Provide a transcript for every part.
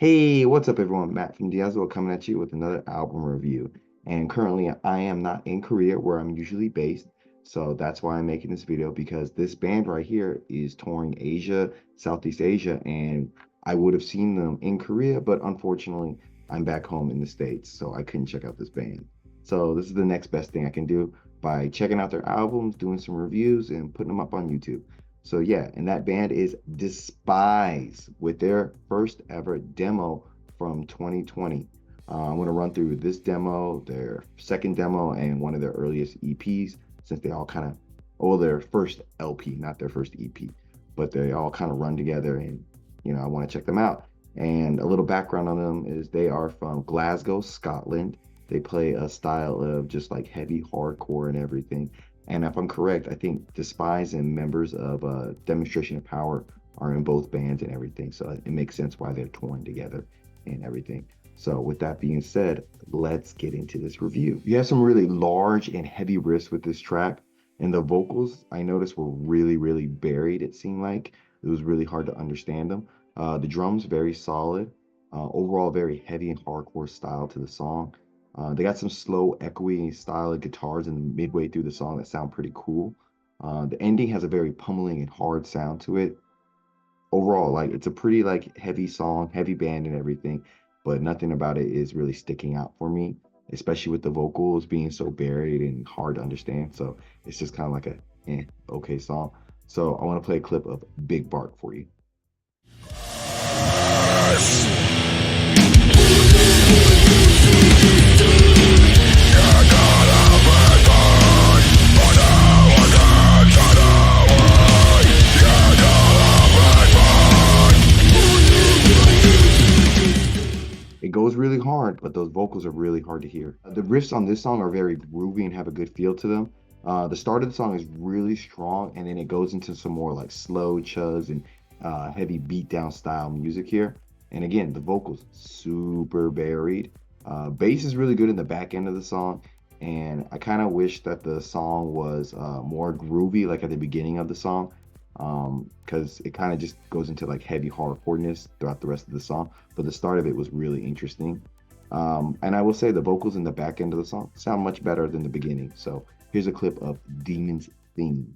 Hey, what's up, everyone? Matt from Glasgow coming at you with another album review. And currently, I am not in Korea where I'm usually based. So that's why I'm making this video because this band right here is touring Asia, Southeast Asia, and I would have seen them in Korea, but unfortunately, I'm back home in the States, so I couldn't check out this band. So this is the next best thing I can do by checking out their albums, doing some reviews, and putting them up on YouTube. So yeah, and that band is Despize with their first ever demo from 2020. I'm going to run through this demo, their second demo, and one of their earliest EPs, since they all kind of, oh, their first LP, not their first EP, but they all kind of run together, and I want to check them out. And a little background on them is they are from Glasgow, Scotland. They play a style of just like heavy hardcore and everything. And if I'm correct, I think Despise and members of Demonstration of Power are in both bands and everything. So it makes sense why they're touring together and everything. So with that being said, let's get into this review. You have some really large and heavy riffs with this track. And the vocals, I noticed, were really, really buried, it seemed like. It was really hard to understand them. The drums, very solid. Overall, very heavy and hardcore style to the song. They got some slow, echoey style of guitars in the midway through the song that sound pretty cool. The ending has a very pummeling and hard sound to it. Overall, like it's a pretty like heavy song, heavy band and everything, but nothing about it is really sticking out for me, especially with the vocals being so buried and hard to understand. So it's just kind of like okay song. So I want to play a clip of Big Bark for you. It goes really hard, but those vocals are really hard to hear. The riffs on this song are very groovy and have a good feel to them. The start of the song is really strong, and then it goes into some more like slow chugs and heavy beatdown style music here. And again, the vocals super buried. Bass is really good in the back end of the song, and I kind of wish that the song was more groovy, like at the beginning of the song, because it kind of just goes into like heavy hardcoreness throughout the rest of the song. But the start of it was really interesting. And I will say the vocals in the back end of the song sound much better than the beginning. So here's a clip of Demon's Theme.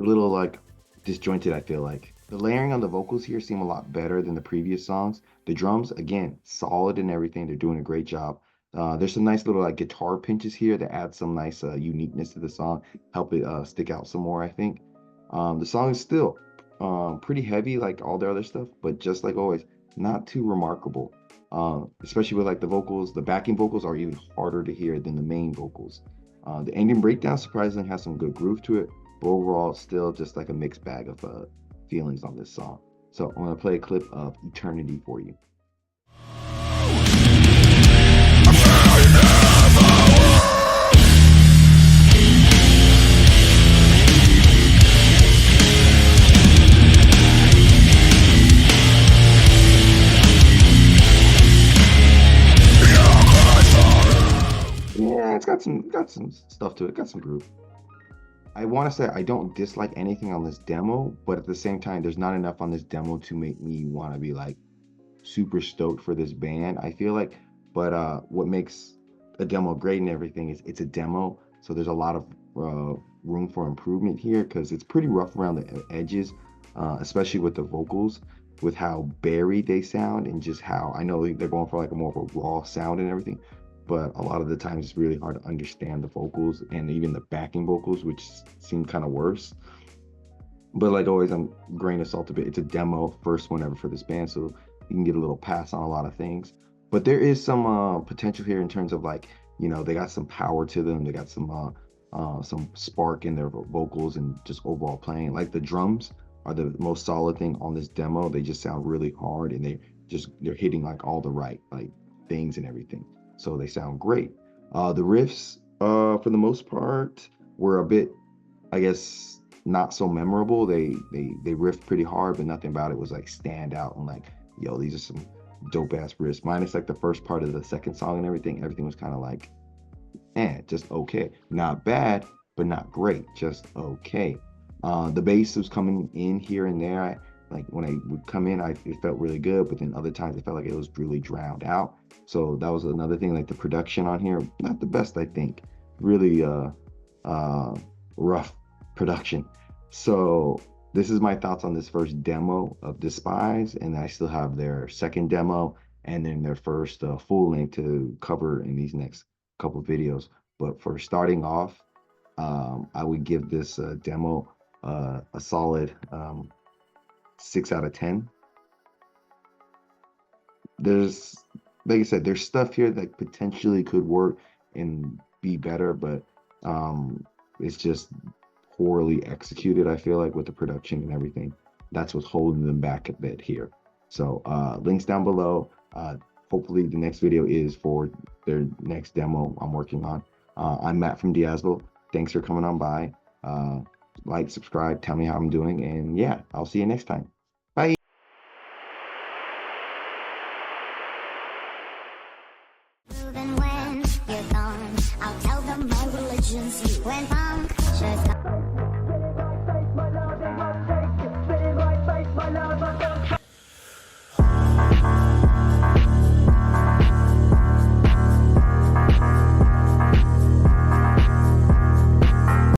A little like disjointed, I feel like. The layering on the vocals here seem a lot better than the previous songs. The drums, again, solid and everything. They're doing a great job. There's some nice little like guitar pinches here that add some nice uniqueness to the song, help it stick out some more, I think. The song is still pretty heavy like all the other stuff, but just like always, not too remarkable. Especially with like the vocals, the backing vocals are even harder to hear than the main vocals. The ending breakdown surprisingly has some good groove to it, but overall, still just like a mixed bag of feelings on this song. So I'm gonna play a clip of Eternity for you. Yeah, it's got some stuff to it, got some groove. I want to say I don't dislike anything on this demo, but at the same time, there's not enough on this demo to make me want to be like super stoked for this band, I feel like. But what makes a demo great and everything is it's a demo, so there's a lot of room for improvement here because it's pretty rough around the edges, especially with the vocals, with how buried they sound and just how I know they're going for like a more of a raw sound and everything. But a lot of the times it's really hard to understand the vocals and even the backing vocals, which seem kind of worse. But like always, I'm grain of salt a bit. It's a demo, first one ever for this band, so you can get a little pass on a lot of things. But there is some potential here in terms of like, they got some power to them. They got some spark in their vocals and just overall playing. Like the drums are the most solid thing on this demo. They just sound really hard and they're hitting like all the right like things and everything. So they sound great. The riffs, for the most part, were a bit, I guess, not so memorable. They riffed pretty hard, but nothing about it was like stand out and like, yo, these are some dope ass riffs. Minus like the first part of the second song and everything. Everything was kind of like, just okay. Not bad, but not great. Just okay. The bass was coming in here and there. Like when I would come in, it felt really good, but then other times it felt like it was really drowned out. So that was another thing. Like the production on here, not the best, I think. Really uh rough production. So this is my thoughts on this first demo of Despize, and I still have their second demo and then their first full length to cover in these next couple videos. But for starting off, I would give this demo a solid 6 out of 10. There's, like I said, there's stuff here that potentially could work and be better, but it's just poorly executed, I feel like, with the production and everything. That's what's holding them back a bit here. So links down below. Hopefully the next video is for their next demo I'm working on. I'm Matt from Diazvo. Thanks for coming on by. Like, subscribe, tell me how I'm doing, and yeah, I'll see you next time. Bye. When you're gone, I'll tell them my religion's you. When